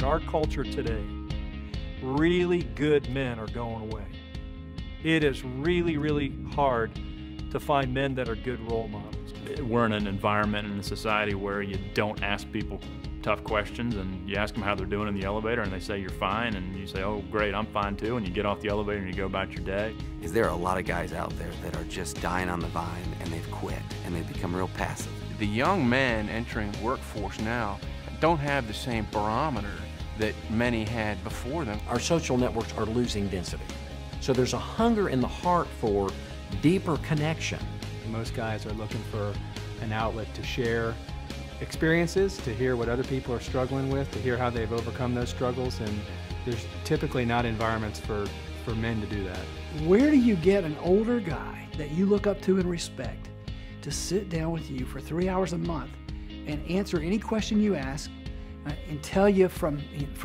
in our culture today, really good men are going away. It is really, really hard to find men that are good role models. We're in an environment and a society where you don't ask people tough questions, and you ask them how they're doing in the elevator and they say you're fine, and you say, oh great, I'm fine too, and you get off the elevator and you go about your day. Is there are a lot of guys out there that are just dying on the vine, and they've quit and they've become real passive. The young men entering the workforce now don't have the same barometer that many had before them. Our social networks are losing density. So there's a hunger in the heart for deeper connection. Most guys are looking for an outlet to share experiences, to hear what other people are struggling with, to hear how they've overcome those struggles, and there's typically not environments for men to do that. Where do you get an older guy that you look up to and respect to sit down with you for 3 hours a month and answer any question you ask and tell you from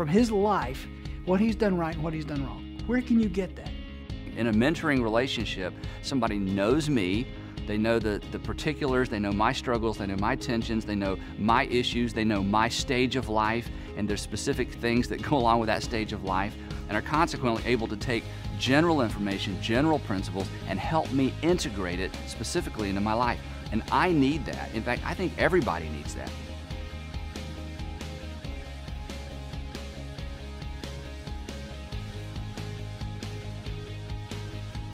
his life what he's done right and what he's done wrong? Where can you get that? In a mentoring relationship, somebody knows me, they know the particulars, they know my struggles, they know my tensions, they know my issues, they know my stage of life, and there's specific things that go along with that stage of life, and are consequently able to take general information, general principles, and help me integrate it specifically into my life. And I need that. In fact, I think everybody needs that.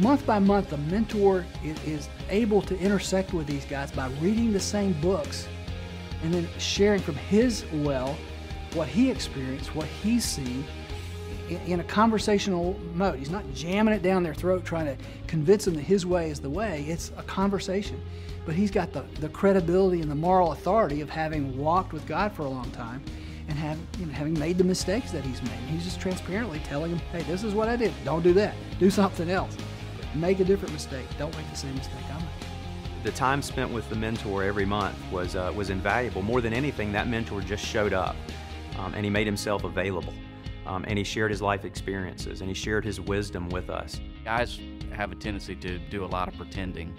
Month by month, the mentor is able to intersect with these guys by reading the same books and then sharing from his well what he experienced, what he's seen in a conversational mode. He's not jamming it down their throat trying to convince them that his way is the way. It's a conversation. But he's got the credibility and the moral authority of having walked with God for a long time and having made the mistakes that he's made. And he's just transparently telling them, hey, this is what I did. Don't do that. Do something else. Make a different mistake. Don't make the same mistake I made. The time spent with the mentor every month was invaluable. More than anything, that mentor just showed up, and he made himself available, and he shared his life experiences, and he shared his wisdom with us. Guys have a tendency to do a lot of pretending,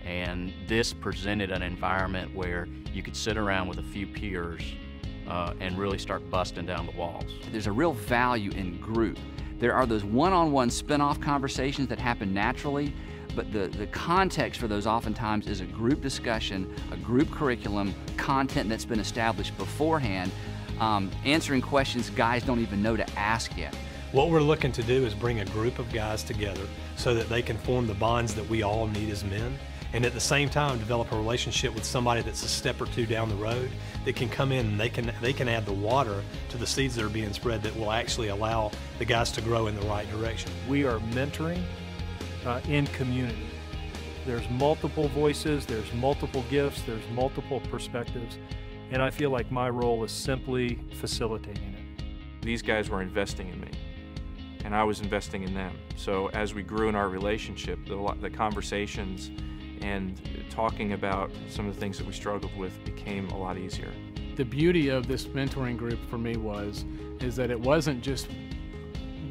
and this presented an environment where you could sit around with a few peers and really start busting down the walls. There's a real value in group. There are those one-on-one spin-off conversations that happen naturally, but the context for those oftentimes is a group discussion, a group curriculum, content that's been established beforehand, answering questions guys don't even know to ask yet. What we're looking to do is bring a group of guys together so that they can form the bonds that we all need as men, and at the same time develop a relationship with somebody that's a step or two down the road that can come in and they can add the water to the seeds that are being spread that will actually allow the guys to grow in the right direction. We are mentoring in community. There's multiple voices, there's multiple gifts, there's multiple perspectives, and I feel like my role is simply facilitating it. These guys were investing in me, and I was investing in them. So as we grew in our relationship, the conversations and talking about some of the things that we struggled with became a lot easier. The beauty of this mentoring group for me is that it wasn't just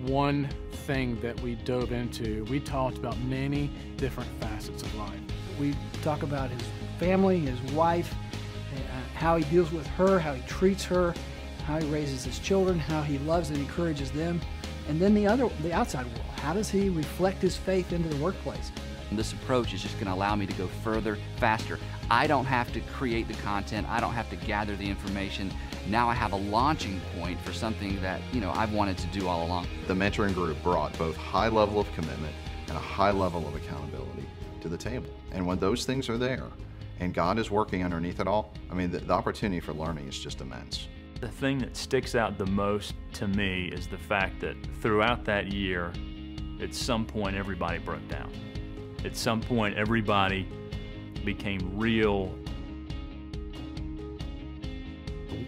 one thing that we dove into. We talked about many different facets of life. We talk about his family, his wife, how he deals with her, how he treats her, how he raises his children, how he loves and encourages them, and then the outside world. How does he reflect his faith into the workplace? This approach is just going to allow me to go further, faster. I don't have to create the content. I don't have to gather the information. Now I have a launching point for something that, I've wanted to do all along. The mentoring group brought both high level of commitment and a high level of accountability to the table. And when those things are there and God is working underneath it all, the opportunity for learning is just immense. The thing that sticks out the most to me is the fact that throughout that year, at some point everybody broke down. At some point everybody became real.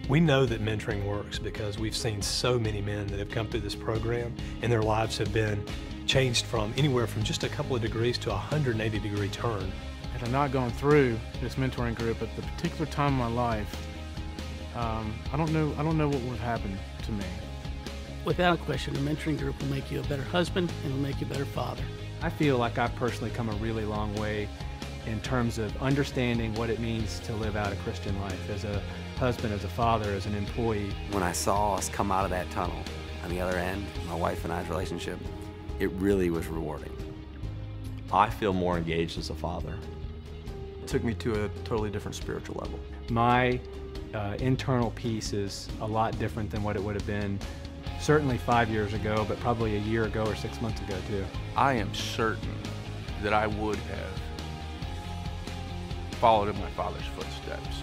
We know that mentoring works because we've seen so many men that have come through this program and their lives have been changed from anywhere from just a couple of degrees to a 180-degree turn. Had I not gone through this mentoring group at the particular time of my life, I don't know what would have happened to me. Without a question, a mentoring group will make you a better husband and will make you a better father. I feel like I've personally come a really long way in terms of understanding what it means to live out a Christian life as a husband, as a father, as an employee. When I saw us come out of that tunnel on the other end, my wife and I's relationship, it really was rewarding. I feel more engaged as a father. It took me to a totally different spiritual level. My internal peace is a lot different than what it would have been certainly 5 years ago, but probably a year ago or 6 months ago too. I am certain that I would have followed in my father's footsteps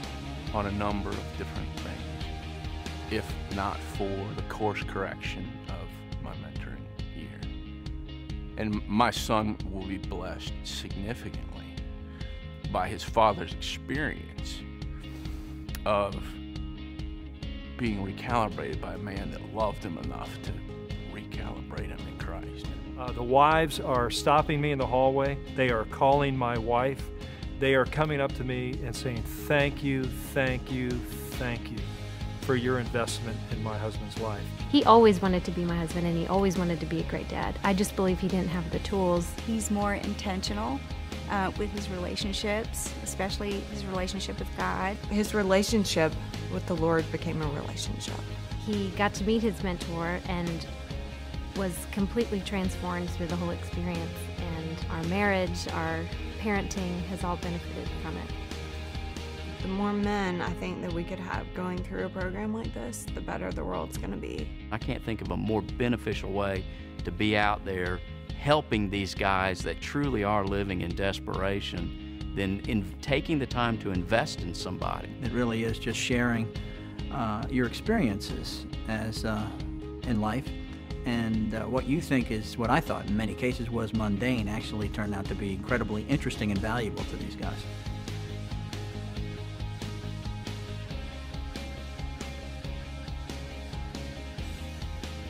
on a number of different things, if not for the course correction of my mentoring year. And my son will be blessed significantly by his father's experience of being recalibrated by a man that loved him enough to recalibrate him in Christ. The wives are stopping me in the hallway. They are calling my wife. They are coming up to me and saying, thank you, thank you, thank you for your investment in my husband's life. He always wanted to be my husband, and he always wanted to be a great dad. I just believe he didn't have the tools. He's more intentional with his relationships, especially his relationship with God. His relationship with the Lord became a relationship. He got to meet his mentor and was completely transformed through the whole experience, and our marriage, our parenting has all benefited from it. The more men I think that we could have going through a program like this, the better the world's going to be. I can't think of a more beneficial way to be out there helping these guys that truly are living in desperation than in taking the time to invest in somebody. It really is just sharing your experiences as in life, and what you think is, what I thought in many cases was mundane, actually turned out to be incredibly interesting and valuable to these guys.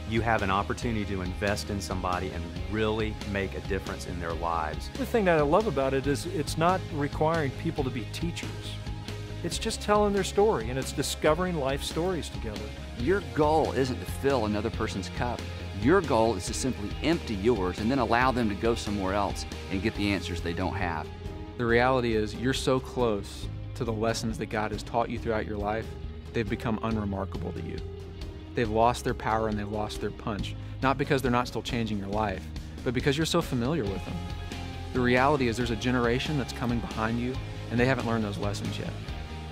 You have an opportunity to invest in somebody and really make a difference in their lives. The thing that I love about it is it's not requiring people to be teachers. It's just telling their story, and it's discovering life stories together. Your goal isn't to fill another person's cup. Your goal is to simply empty yours and then allow them to go somewhere else and get the answers they don't have. The reality is you're so close to the lessons that God has taught you throughout your life, they've become unremarkable to you. They've lost their power and they've lost their punch. Not because they're not still changing your life, but because you're so familiar with them. The reality is there's a generation that's coming behind you and they haven't learned those lessons yet.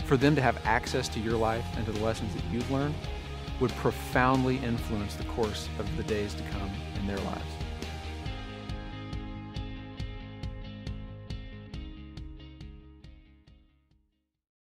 For them to have access to your life and to the lessons that you've learned would profoundly influence the course of the days to come in their lives.